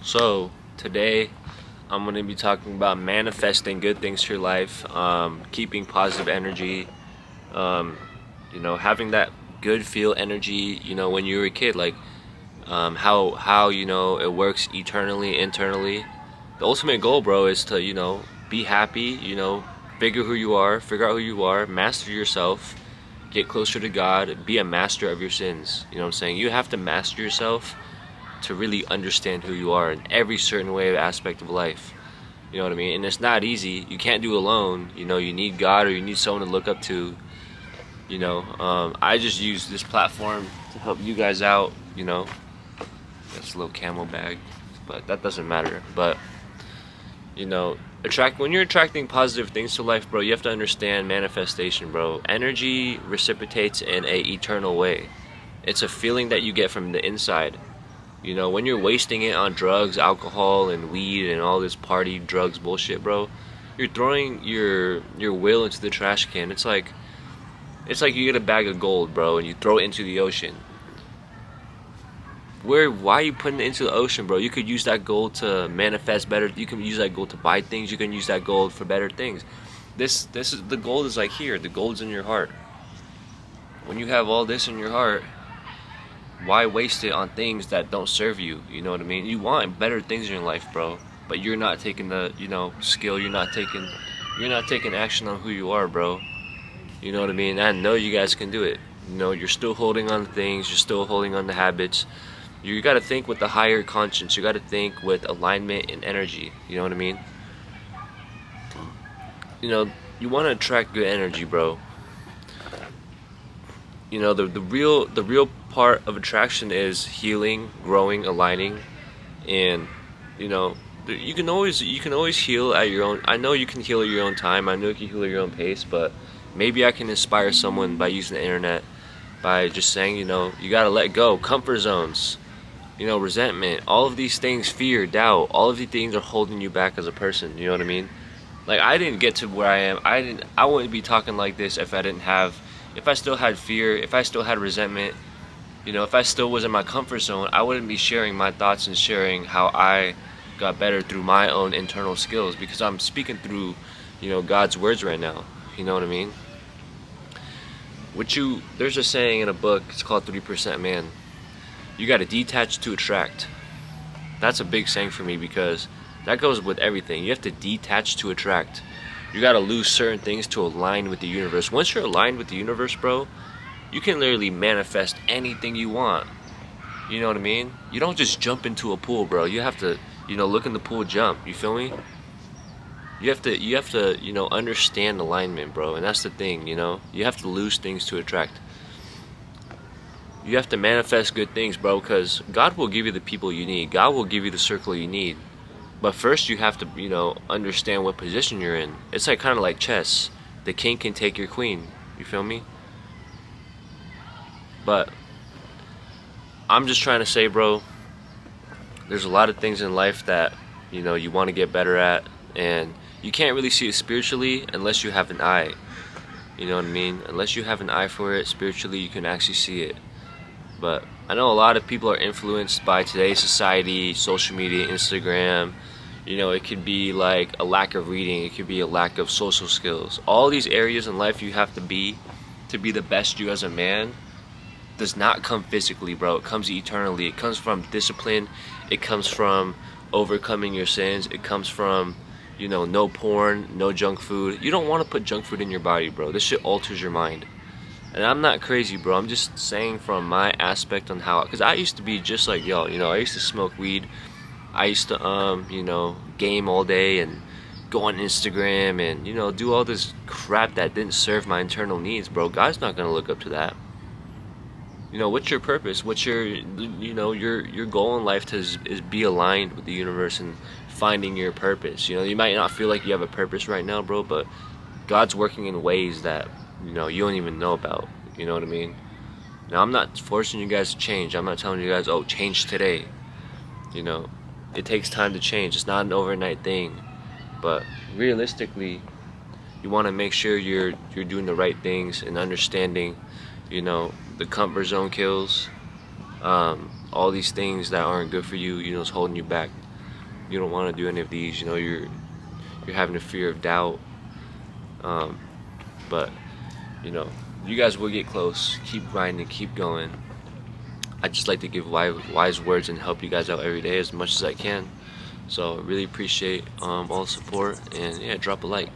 So today I'm going to be talking about manifesting good things to your life, keeping positive energy, um, having that good feel energy, when you were a kid, like how it works eternally, internally. The ultimate goal, bro, is to be happy, figure out who you are, master yourself, get closer to God, be a master of your sins. You know what I'm saying? You have to master yourself to really understand who you are in every certain way of aspect of life. You know what I mean? And it's not easy. You can't do it alone. You need God or you need someone to look up to. I just use this platform to help you guys out. That's a little camel bag, but that doesn't matter. But attract when you're attracting positive things to life, bro. You have to understand manifestation, bro. Energy reciprocates in a eternal way. It's a feeling that you get from the inside. When you're wasting it on drugs, alcohol, and weed and all this party drugs bullshit, bro, you're throwing your will into the trash can. It's like you get a bag of gold, bro, and you throw it into the ocean. Why are you putting it into the ocean, bro? You could use that gold to manifest better. You can use that gold to buy things. You can use that gold for better things. This is the gold is like here. The gold's in your heart. When you have all this in your heart, why waste it on things that don't serve you? You know what I mean? You want better things in your life, bro, but you're not taking the skill. You're not taking action on who you are, bro. You know what I mean? I know you guys can do it. You're still holding on to things. You're still holding on to habits. You got to think with the higher conscience. You got to think with alignment and energy. You know what I mean? You want to attract good energy, bro. The real part of attraction is healing, growing, aligning, and you can always heal at your own. I know you can heal at your own time. I know you can heal at your own pace, but maybe I can inspire someone by using the internet, by just saying, you gotta let go comfort zones, resentment, all of these things, fear, doubt, all of these things are holding you back as a person. You know what I mean? Like, I didn't get to where I am. I wouldn't be talking like this if I still had fear, if I still had resentment, if I still was in my comfort zone. I wouldn't be sharing my thoughts and sharing how I got better through my own internal skills, because I'm speaking through, God's words right now. You know what I mean? There's a saying in a book, it's called 3% Man. You got to detach to attract. That's a big saying for me, because that goes with everything. You have to detach to attract. You got to lose certain things to align with the universe. Once you're aligned with the universe, bro, you can literally manifest anything you want. You know what I mean? You don't just jump into a pool, bro. You have to, look in the pool, jump. You feel me? You have to, understand alignment, bro. And that's the thing, You have to lose things to attract. You have to manifest good things, bro, because God will give you the people you need. God will give you the circle you need. But first you have to, understand what position you're in. It's like kind of like chess. The king can take your queen. You feel me? But I'm just trying to say, bro, there's a lot of things in life that, you want to get better at, and you can't really see it spiritually unless you have an eye. You know what I mean? Unless you have an eye for it spiritually, you can actually see it. But I know a lot of people are influenced by today's society, social media, Instagram. It could be like a lack of reading, it could be a lack of social skills. All these areas in life you have to be the best you as a man does not come physically, bro. It comes eternally. It comes from discipline. It comes from overcoming your sins. It comes from, no porn, no junk food. You don't want to put junk food in your body, bro. This shit alters your mind. And I'm not crazy, bro. I'm just saying from my aspect on how, because I used to be just like y'all. I used to smoke weed. I used to, game all day and go on Instagram and, do all this crap that didn't serve my internal needs, bro. God's not gonna look up to that. What's your purpose? What's your goal in life is be aligned with the universe and finding your purpose. You might not feel like you have a purpose right now, bro, but God's working in ways that you don't even know about. You know what I mean? Now, I'm not forcing you guys to change. I'm not telling you guys, oh, change today. You know, it takes time to change. It's not an overnight thing. But realistically, you want to make sure you're doing the right things and understanding, the comfort zone kills. All these things that aren't good for you, is holding you back. you don't want to do any of these. You know, you're having a fear of doubt. But you know, you guys will get close. Keep grinding, keep going. I just like to give wise words and help you guys out every day as much as I can. So really appreciate all the support, and yeah, drop a like.